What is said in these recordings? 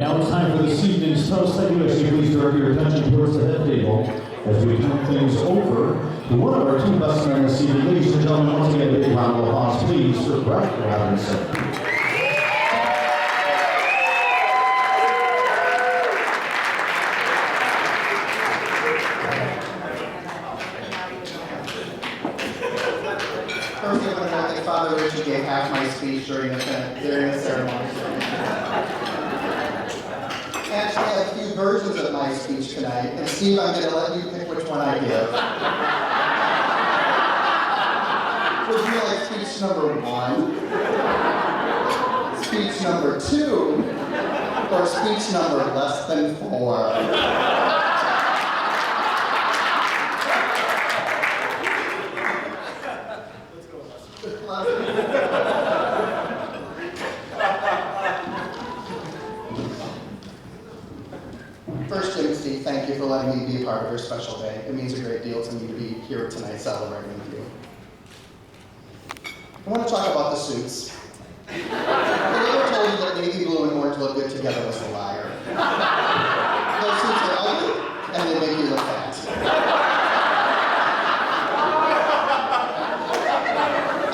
Now it's time for this evening's toast. Thank you. Actually, please direct your attention towards the head table as we turn things over to one of our two best men this evening. Ladies and gentlemen, once again, a big round of applause, please, for Bret and Shawn. First, I want to note that Father Richie gave half my speech during the ceremony. Actually, I have a few versions of my speech tonight, and Steve, I'm going to let you pick which one I give. Would you like speech number 1, speech number 2, or speech number less than 4? First, Jim and Steve, thank you for letting me be a part of your special day. It means a great deal to me to be here tonight celebrating with you. I want to talk about the suits. Whoever told you that navy blue and orange look good together was a liar. Those suits are ugly, and they make you look fat.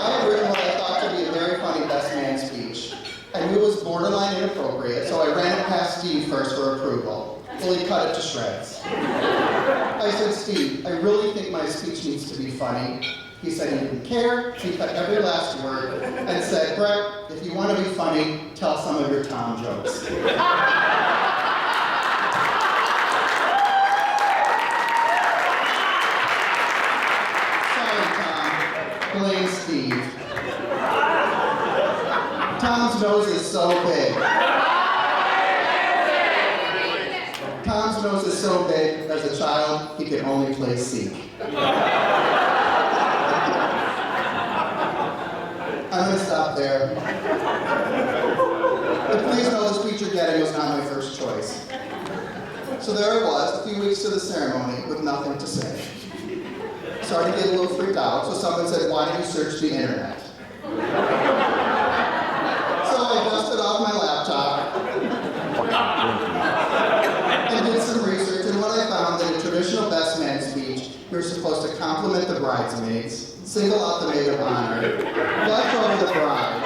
I have written what I thought to be a very funny best man speech. I knew it was borderline inappropriate, so I ran it past Steve first for approval. Well, he cut it to shreds. I said, Steve, I really think my speech needs to be funny. He said he didn't care. He cut every last word and said, Bret, if you want to be funny, tell some of your Tom jokes. Sorry, Tom. Blame Steve. Tom's nose is so big. Tom's nose is so big, as a child, he could only play Seek. I'm going to stop there. But please know the speech you're getting was not my first choice. So there I was, a few weeks to the ceremony, with nothing to say. Starting to get a little freaked out, so someone said, why don't you search the internet? So I dusted off my laptop and did some research, and what I found that in traditional best man speech, you're supposed to compliment the bridesmaids, single out the maid of honor, gush over the bride,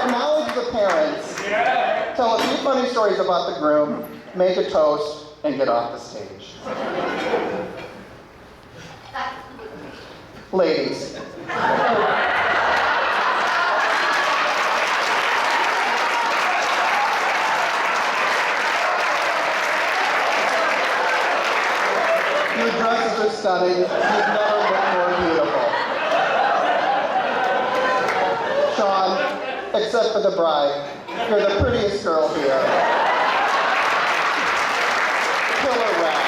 acknowledge the parents, tell a few funny stories about the groom, make a toast, and get off the stage. Ladies. Your dresses are stunning. You've never looked more beautiful. Shawn, except for the bride, you're the prettiest girl here. Killer rap.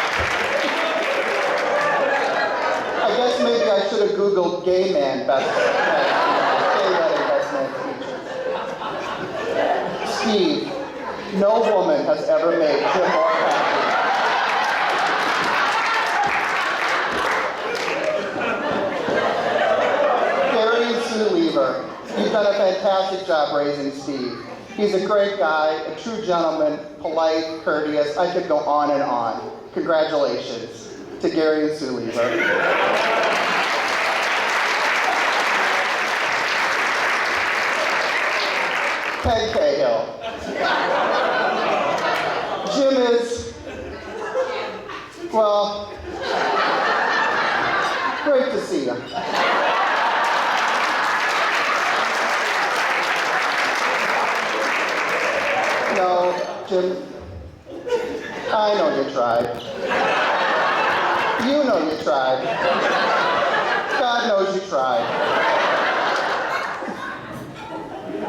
I guess maybe I should have Googled gay man best man features. Steve, no woman has ever made Jim more happy. You've done a fantastic job raising Steve. He's a great guy, a true gentleman, polite, courteous. I could go on and on. Congratulations to Gary and Sue Lever. Ted Cahill. Jim is, well, great to see you. No, Jim, I know you tried. You know you tried. God knows you tried.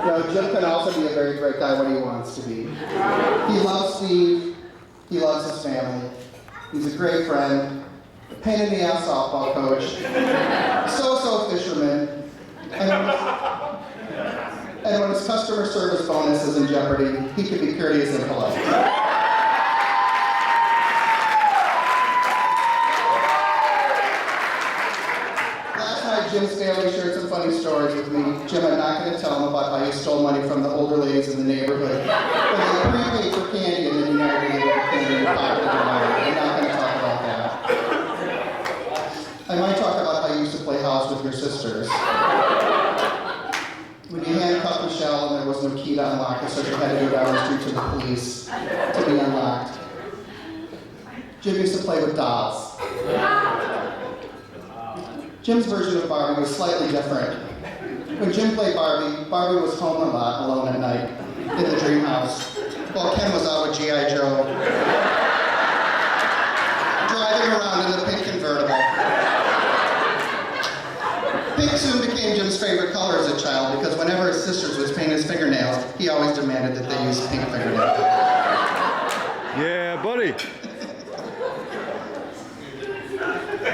No, Jim can also be a very great guy when he wants to be. He loves Steve. He loves his family. He's a great friend. A pain in the ass softball coach. So-so fisherman. And when his customer service bonus is in jeopardy, he can be courteous and polite. Last night, Jim's family shared some funny stories with me. Jim Jim, I'm not going to tell him about how you stole money from the older ladies in the neighborhood. But you prepaid for candy and then you never gave the candy in your pocket with your money. I'm not going to talk about that. I might talk about how you used to play house with your sisters. When you handcuffed Michelle and there was no key to unlock it, so she had to go down the street to the police to be unlocked. Jim used to play with dolls. Jim's version of Barbie was slightly different. When Jim played Barbie, Barbie was home a lot, alone at night, in the dream house, while Ken was out with G.I. Joe, driving around in the pink convertible. Pink soon became Jim's favorite color as a child because whenever his sisters was painting his fingernails, he always demanded that they use pink fingernails. Yeah, buddy.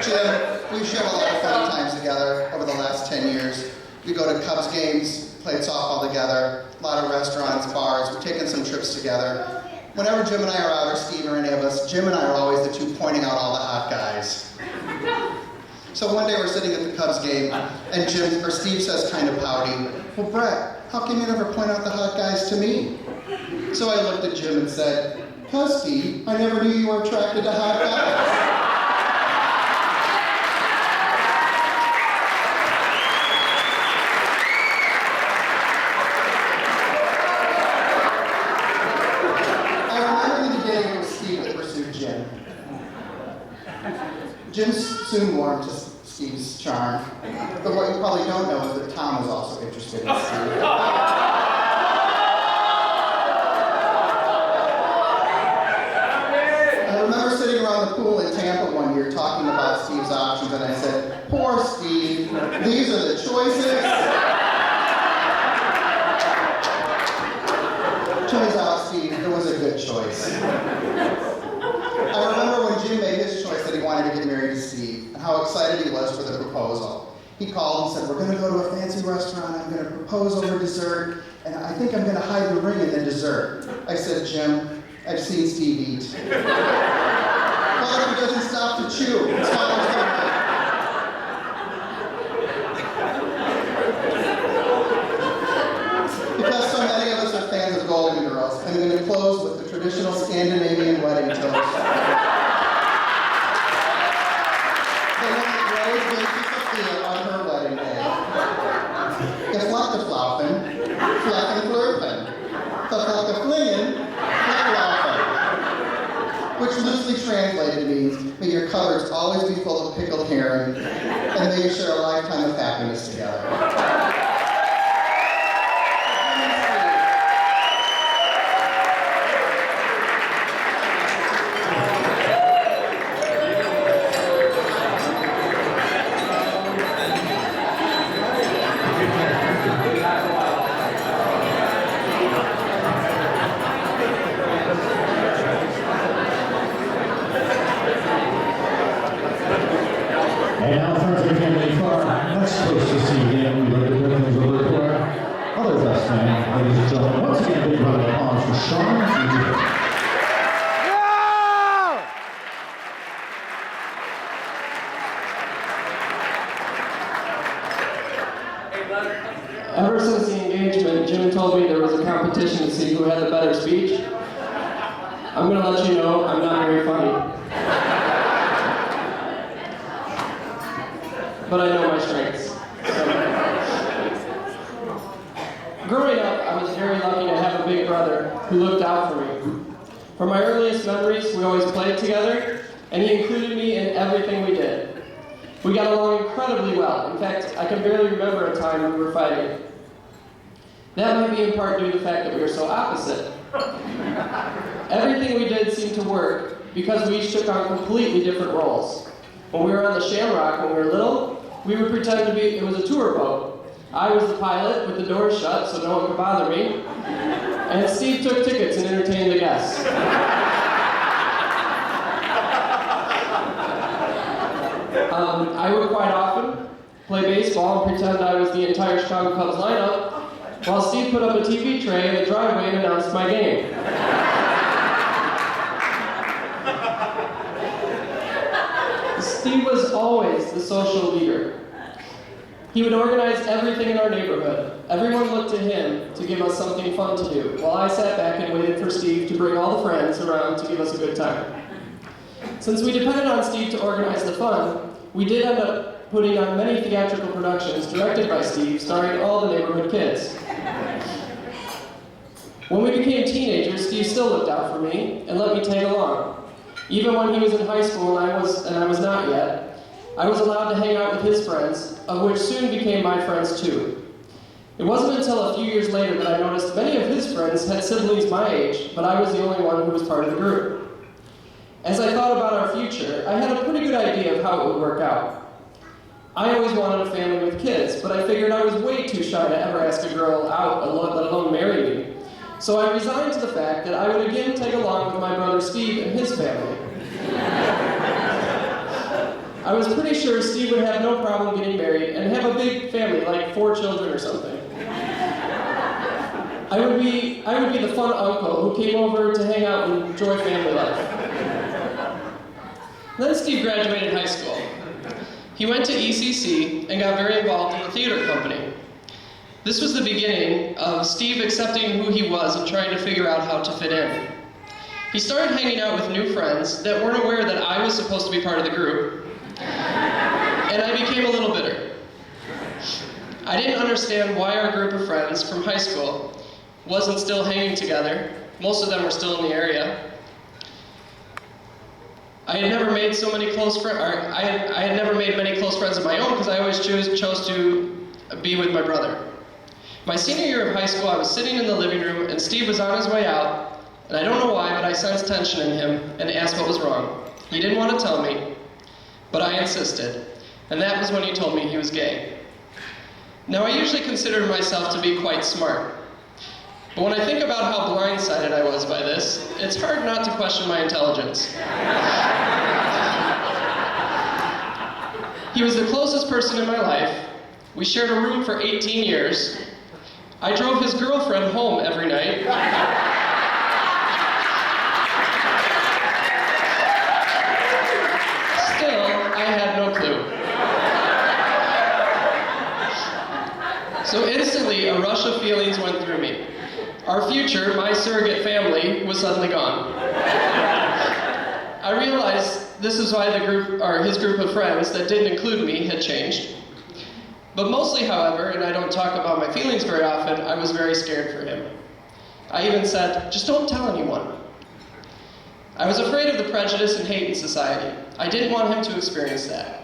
Jim, we've shared a lot of fun times together over the last 10 years. We go to Cubs games, played softball together, a lot of restaurants, bars, we've taken some trips together. Whenever Jim and I are out, or Steve or any of us, Jim and I are always the two pointing out all the hot guys. So one day we're sitting at the Cubs game, and Steve says kind of pouty, well, Bret, how come you never point out the hot guys to me? So I looked at Jim and said, "'Cause Steve, I never knew you were attracted to hot guys." Jim soon warmed to Steve's charm, but what you probably don't know is that Tom was also interested in Steve. I remember sitting around the pool in Tampa one year talking about Steve's options, and I said, "Poor Steve, these are the choices." Turns out, Steve, it was a good choice. I remember when Jim made his choice that he wanted to get married to Steve, and how excited he was for the proposal. He called and said, "We're going to go to a fancy restaurant, I'm going to propose over dessert, and I think I'm going to hide the ring and then dessert." I said, "Jim, I've seen Steve eat." Well, if he doesn't stop to chew, it's always going to Because so many of us are fans of Golden Girls, I'm going to close with the traditional Scandinavian wedding toast. On her wedding day. Geflackeflaufen, flacken-flurfen, verflackeflingen, flacklaufen. Which loosely translated means, may your cupboards always be full of pickled herring, and may you share a lifetime of happiness together. And now, friends and family, for our next host this evening, we'd like to bring things over to our other best man, ladies and gentlemen. Once again, a big round of applause for Shawn. Ever since the engagement, Jim told me there was a competition to see who had the better speech. I'm going to let you know I'm not very funny. But I know my strengths. Growing up, I was very lucky to have a big brother who looked out for me. From my earliest memories, we always played together, and he included me in everything we did. We got along incredibly well. In fact, I can barely remember a time we were fighting. That might be in part due to the fact that we were so opposite. Everything we did seemed to work because we each took on completely different roles. When we were on the Shamrock when we were little, we would pretend to be it was a tour boat. I was the pilot with the doors shut so no one could bother me. And Steve took tickets and entertained the guests. I would quite often play baseball and pretend I was the entire Chicago Cubs lineup, while Steve put up a TV tray in the driveway and announced my game. Steve was always the social leader. He would organize everything in our neighborhood. everyone looked to him to give us something fun to do, while I sat back and waited for Steve to bring all the friends around to give us a good time. Since we depended on Steve to organize the fun, we did end up putting on many theatrical productions directed by Steve, starring all the neighborhood kids. When we became teenagers, Steve still looked out for me and let me tag along. Even when he was in high school and I was not yet, I was allowed to hang out with his friends, of which soon became my friends too. It wasn't until a few years later that I noticed many of his friends had siblings my age, but I was the only one who was part of the group. As I thought about our future, I had a pretty good idea of how it would work out. I always wanted a family with kids, but I figured I was way too shy to ever ask a girl out, let alone marry me. So I resigned to the fact that I would again tag along with my brother Steve and his family. I was pretty sure Steve would have no problem getting married and have a big family, like 4 children or something. I would be the fun uncle who came over to hang out and enjoy family life. Then Steve graduated high school. He went to ECC and got very involved in the theater company. This was the beginning of Steve accepting who he was and trying to figure out how to fit in. He started hanging out with new friends that weren't aware that I was supposed to be part of the group, and I became a little bitter. I didn't understand why our group of friends from high school wasn't still hanging together. Most of them were still in the area. I had never made so many close friends. I had never made many close friends of my own because I always chose to be with my brother. My senior year of high school, I was sitting in the living room and Steve was on his way out, and I don't know why, but I sensed tension in him and asked what was wrong. He didn't want to tell me, but I insisted, and that was when he told me he was gay. Now, I usually consider myself to be quite smart, but when I think about how blindsided I was by this, it's hard not to question my intelligence. He was the closest person in my life. We shared a room for 18 years. I drove his girlfriend home every night. Still, I had no clue. So instantly, a rush of feelings went through me. Our future, my surrogate family, was suddenly gone. I realized this is why his group of friends that didn't include me had changed. But mostly, however, and I don't talk about my feelings very often, I was very scared for him. I even said, just don't tell anyone. I was afraid of the prejudice and hate in society. I didn't want him to experience that.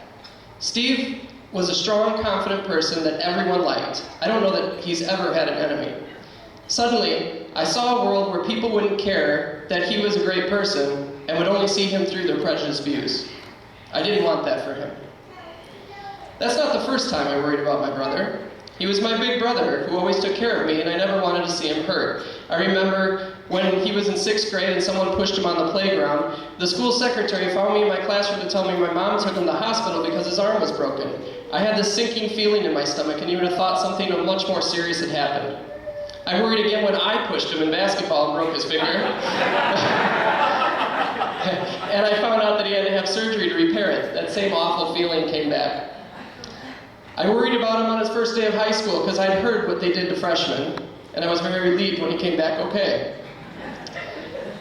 Steve was a strong, confident person that everyone liked. I don't know that he's ever had an enemy. Suddenly, I saw a world where people wouldn't care that he was a great person and would only see him through their prejudiced views. I didn't want that for him. That's not the first time I worried about my brother. He was my big brother who always took care of me, and I never wanted to see him hurt. I remember when he was in 6th grade and someone pushed him on the playground, the school secretary found me in my classroom to tell me my mom took him to the hospital because his arm was broken. I had this sinking feeling in my stomach, and you would have thought something much more serious had happened. I worried again when I pushed him in basketball and broke his finger. And I found out that he had to have surgery to repair it. That same awful feeling came back. I worried about him on his first day of high school because I'd heard what they did to freshmen, and I was very relieved when he came back okay.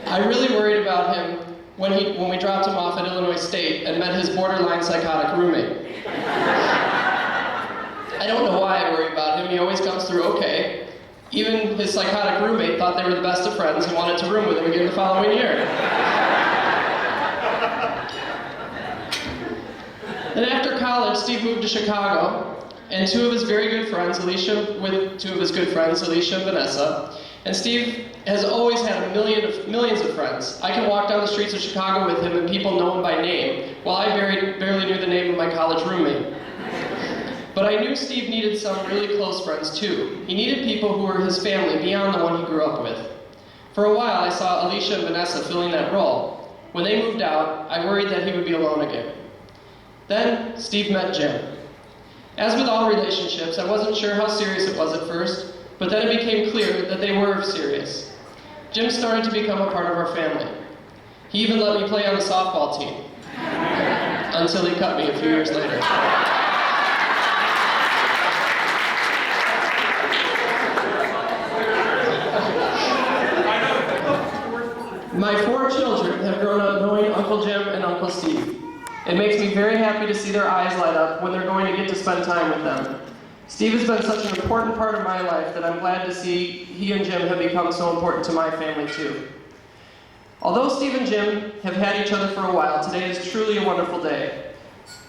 I really worried about him when we dropped him off at Illinois State and met his borderline psychotic roommate. I don't know why I worry about him. He always comes through okay. Even his psychotic roommate thought they were the best of friends and wanted to room with him again the following year. Then after college, Steve moved to Chicago, and two of his very good friends, Alicia and Vanessa, and Steve has always had millions of friends. I can walk down the streets of Chicago with him and people know him by name, while I barely knew the name of my college roommate. But I knew Steve needed some really close friends too. He needed people who were his family beyond the one he grew up with. For a while, I saw Alicia and Vanessa filling that role. When they moved out, I worried that he would be alone again. Then, Steve met Jim. As with all relationships, I wasn't sure how serious it was at first, but then it became clear that they were serious. Jim started to become a part of our family. He even let me play on the softball team, until he cut me a few years later. My 4 children have grown up knowing Uncle Jim and Uncle Steve. It makes me very happy to see their eyes light up when they're going to get to spend time with them. Steve has been such an important part of my life that I'm glad to see he and Jim have become so important to my family too. Although Steve and Jim have had each other for a while, today is truly a wonderful day.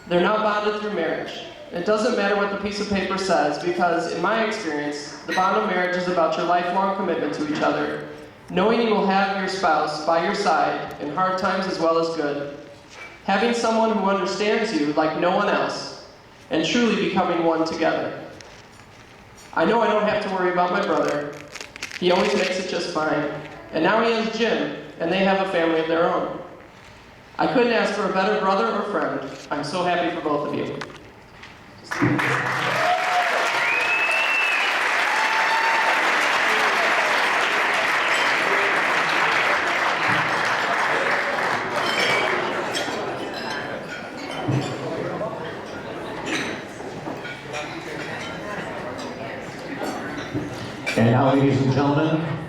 They're now bonded through marriage. It doesn't matter what the piece of paper says because, in my experience, the bond of marriage is about your lifelong commitment to each other, knowing you will have your spouse by your side in hard times as well as good, having someone who understands you like no one else, and truly becoming one together. I know I don't have to worry about my brother. He always makes it just fine. And now he has Jim, and they have a family of their own. I couldn't ask for a better brother or friend. I'm so happy for both of you. And now, ladies and gentlemen,